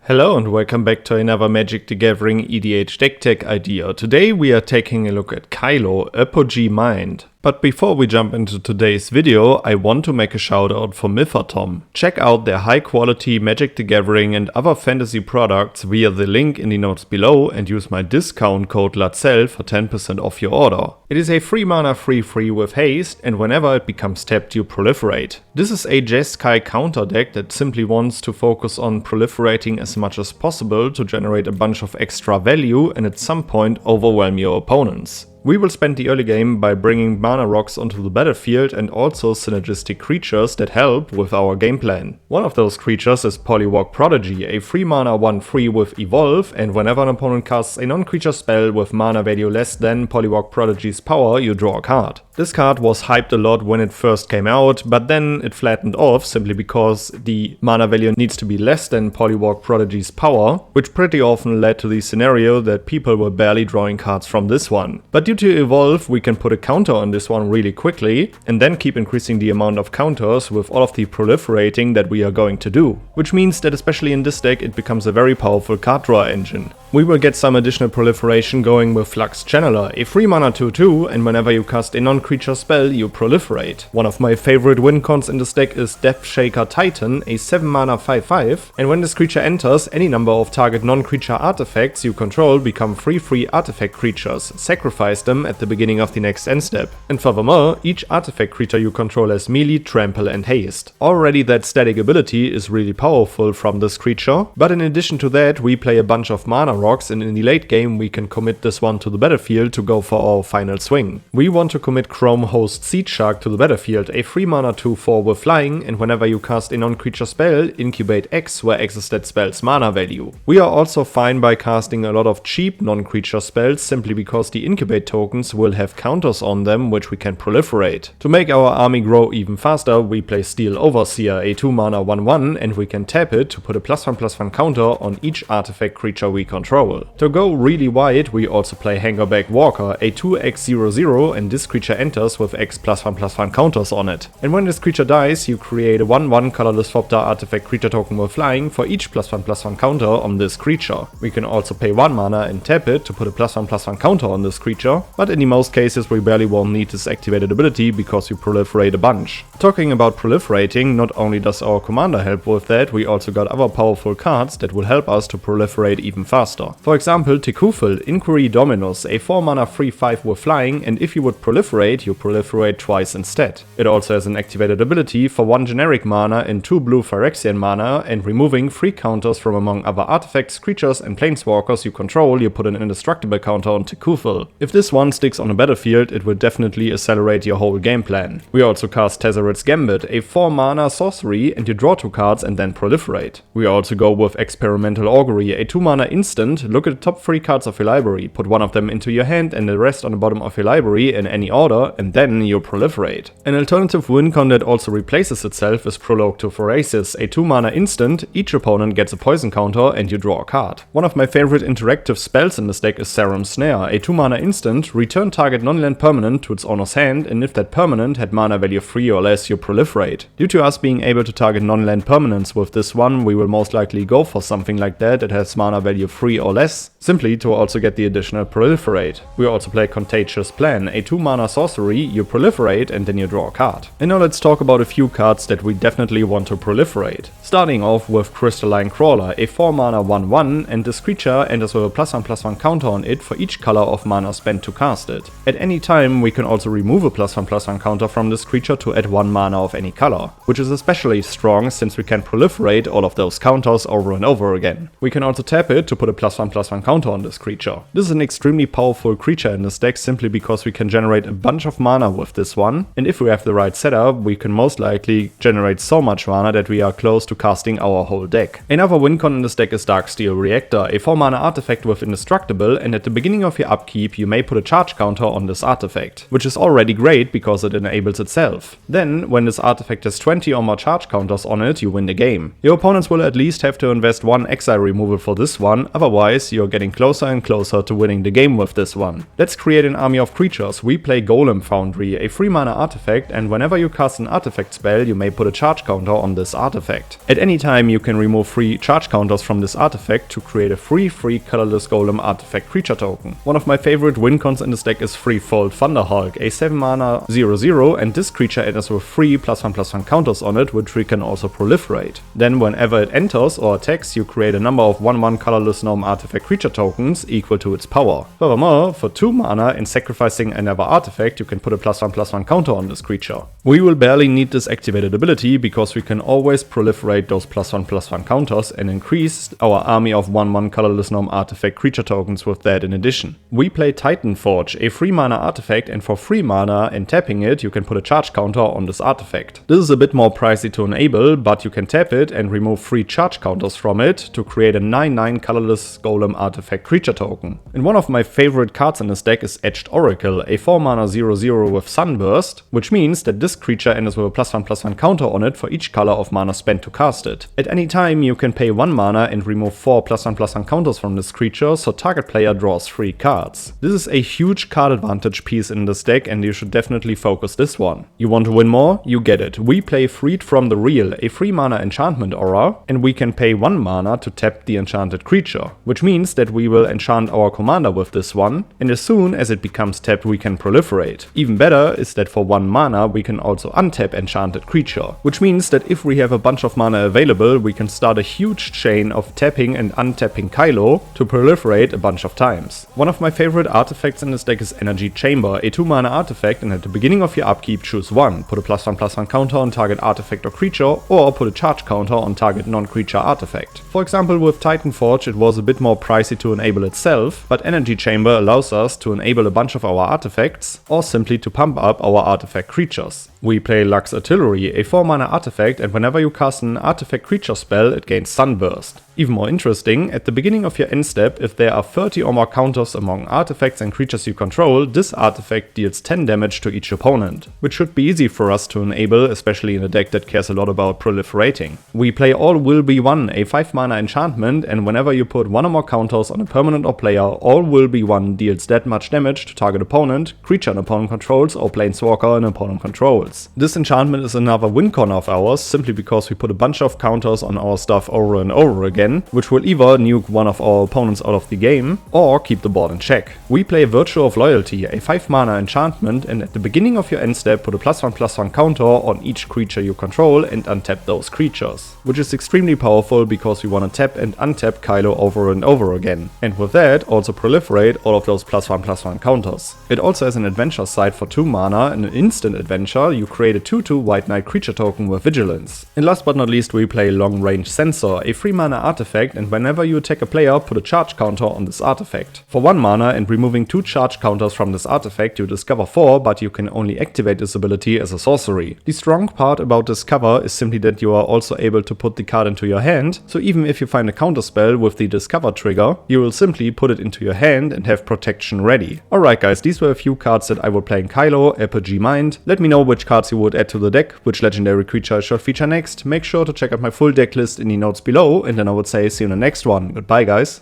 Hello and welcome back to another Magic the Gathering EDH deck tech idea. Today we are taking a look at Kylo, Apogee Mind. But before we jump into today's video, I want to make a shout out for Mythatom. Check out their high quality Magic the Gathering and other fantasy products via the link in the notes below and use my discount code LATSEL for 10% off your order. It is a 3 mana 3/3 with haste, and whenever it becomes tapped you proliferate. This is a Jeskai counter deck that simply wants to focus on proliferating as much as possible to generate a bunch of extra value and at some point overwhelm your opponents. We will spend the early game by bringing mana rocks onto the battlefield and also synergistic creatures that help with our game plan. One of those creatures is Prodigy, a 3 mana 1/3 with evolve, and whenever an opponent casts a non-creature spell with mana value less than Prodigy's power, you draw a card. This card was hyped a lot when it first came out, but then it flattened off simply because the mana value needs to be less than Prodigy's power, which pretty often led to the scenario that people were barely drawing cards from this one. But due to evolve, we can put a counter on this one really quickly, and then keep increasing the amount of counters with all of the proliferating that we are going to do. Which means that especially in this deck it becomes a very powerful card draw engine. We will get some additional proliferation going with Flux Channeler, a 3 mana 2/2, and whenever you cast a non-creature spell, you proliferate. One of my favorite Wincons in this deck is Depth Shaker Titan, a 7 mana 5/5, and when this creature enters, any number of target non-creature artifacts you control become 3/3 artifact creatures. Sacrifice them at the beginning of the next end step. And furthermore, each artifact creature you control has melee, trample and haste. Already that static ability is really powerful from this creature, but in addition to that we play a bunch of mana rocks, and in the late game we can commit this one to the battlefield to go for our final swing. We want to commit Chrome Host Seed Shark to the battlefield, a 3 mana 2/4 with flying, and whenever you cast a non-creature spell, incubate X, where X is that spell's mana value. We are also fine by casting a lot of cheap non-creature spells simply because the incubate tokens will have counters on them which we can proliferate. To make our army grow even faster, we play Steel Overseer, a 2 mana 1/1, and we can tap it to put a +1/+1 counter on each artifact creature we control. To go really wide, we also play Hangerback Walker, a 2x/0/0, and this creature enters with X +1/+1 counters on it. And when this creature dies, you create a 1/1 colorless Thopter artifact creature token with flying for each +1/+1 counter on this creature. We can also pay 1 mana and tap it to put a +1/+1 counter on this creature, but in most cases we barely won't need this activated ability because we proliferate a bunch. Talking about proliferating, not only does our commander help with that, we also got other powerful cards that will help us to proliferate even faster. For example, Tekufel, Inquiry Dominus, a 4 mana 3/5 with flying, and if you would proliferate, you proliferate twice instead. It also has an activated ability for 1 generic mana and 2 blue Phyrexian mana, and removing 3 counters from among other artifacts, creatures and planeswalkers you control, you put an indestructible counter on Tekufel. If this one sticks on a battlefield, it will definitely accelerate your whole game plan. We also cast Tezzeret's Gambit, a 4 mana sorcery, and you draw 2 cards and then proliferate. We also go with Experimental Augury, a 2 mana instant. Look at the top 3 cards of your library, put 1 of them into your hand and the rest on the bottom of your library in any order, and then you proliferate. An alternative Wincon that also replaces itself is Prologue to Phyrexian, a 2 mana instant. Each opponent gets a poison counter and you draw a card. One of my favorite interactive spells in this deck is Sarum Snare, a 2 mana instant. Return target non-land permanent to its owner's hand, and if that permanent had mana value 3 or less, you proliferate. Due to us being able to target non-land permanents with this one, we will most likely go for something like that has mana value 3 or less, simply to also get the additional proliferate. We also play Contagious Plan, a 2 mana sorcery. You proliferate and then you draw a card. And now let's talk about a few cards that we definitely want to proliferate. Starting off with Crystalline Crawler, a 4 mana 1/1, and this creature enters with a +1/+1 counter on it for each color of mana spent to cast it. At any time we can also remove a +1/+1 counter from this creature to add 1 mana of any color, which is especially strong since we can proliferate all of those counters over and over again. We can also tap it to put a +1/+1 counter on this creature. This is an extremely powerful creature in this deck simply because we can generate a bunch of mana with this one, and if we have the right setup, we can most likely generate so much mana that we are close to casting our whole deck. Another Wincon in this deck is Darksteel Reactor, a 4 mana artifact with indestructible, and at the beginning of your upkeep you may put a charge counter on this artifact, which is already great because it enables itself. Then, when this artifact has 20 or more charge counters on it, you win the game. Your opponents will at least have to invest 1 exile removal for this one, otherwise you're getting closer and closer to winning the game with this one. Let's create an army of creatures. We play Golem Golem Foundry, a 3-mana artifact, and whenever you cast an artifact spell, you may put a charge counter on this artifact. At any time, you can remove 3 charge counters from this artifact to create a free colorless Golem artifact creature token. One of my favorite Wincons in this deck is Threefold Thunderhulk, a 7-mana 0/0, and this creature enters with 3 +1/+1 counters on it, which we can also proliferate. Then whenever it enters or attacks, you create a number of 1/1 colorless gnome artifact creature tokens equal to its power. Furthermore, for 2 mana and sacrificing another artifact, you can put a +1/+1 counter on this creature. We will barely need this activated ability because we can always proliferate those +1/+1 counters and increase our army of 1/1 colorless gnome artifact creature tokens with that in addition. We play Titanforge, a 3-mana artifact, and for 3 mana and tapping it, you can put a charge counter on this artifact. This is a bit more pricey to enable, but you can tap it and remove 3 charge counters from it to create a 9/9 colorless Golem artifact creature token. And one of my favorite cards in this deck is Etched Oracle, a 4-mana 0/0 with Sunburst, which means that this creature enters with a +1/+1 counter on it for each color of mana spent to cast it. At any time, you can pay 1 mana and remove 4 +1/+1 counters from this creature, so target player draws 3 cards. This is a huge card advantage piece in this deck, and you should definitely focus this one. You want to win more? You get it. We play Freed from the Real, a 3-mana enchantment aura, and we can pay 1 mana to tap the enchanted creature, which means that we will enchant our commander with this one, and as soon as it becomes tapped, we can proliferate. Even better is that for 1 mana, we can also untap enchanted creature, which means that if we have a bunch of mana available, we can start a huge chain of tapping and untapping Kylo to proliferate a bunch of times. One of my favorite artifacts in this deck is Energy Chamber, a 2-mana artifact, and at the beginning of your upkeep, choose 1. Put a +1/+1 counter on target artifact or creature, or put a charge counter on target non-creature artifact. For example, with Titanforge, it was a bit more pricey to enable itself, but Energy Chamber allows us to enable a bunch of our artifacts, or simply to pump up our artifact creatures. We play Lux Artillery, a 4-mana artifact, and whenever you cast an artifact creature spell, it gains Sunburst. Even more interesting, at the beginning of your end step, if there are 30 or more counters among artifacts and creatures you control, this artifact deals 10 damage to each opponent, which should be easy for us to enable, especially in a deck that cares a lot about proliferating. We play All Will Be One, a 5-mana enchantment, and whenever you put 1 or more counters on a permanent or player, All Will Be One deals that much damage to target opponent, creature an opponent controls, or planeswalker an opponent controls. This enchantment is another Wincon of ours, simply because we put a bunch of counters on our stuff over and over again, which will either nuke one of our opponents out of the game, or keep the board in check. We play Virtue of Loyalty, a 5-mana enchantment, and at the beginning of your end step, put a +1/+1 counter on each creature you control and untap those creatures, which is extremely powerful because we want to tap and untap Kylo over and over again, and with that also proliferate all of those +1/+1 counters. It also has an adventure side for 2 mana, and an instant adventure, you create a 2/2 White Knight creature token with Vigilance. And last but not least, we play Long Range Sensor, a 3-mana artifact, and whenever you attack a player, put a charge counter on this artifact. For 1 mana and removing 2 charge counters from this artifact, you discover 4, but you can only activate this ability as a sorcery. The strong part about this cover is simply that you are also able to put the card into your hand, so even if you find a counter spell with the discover trigger, you will simply put it into your hand and have protection ready. Alright guys, these were a few cards that I would play in Kylo, Apogee Mind. Let me know which cards you would add to the deck, which legendary creature I should feature next. Make sure to check out my full deck list in the notes below, and then I would say see you in the next one. Goodbye guys.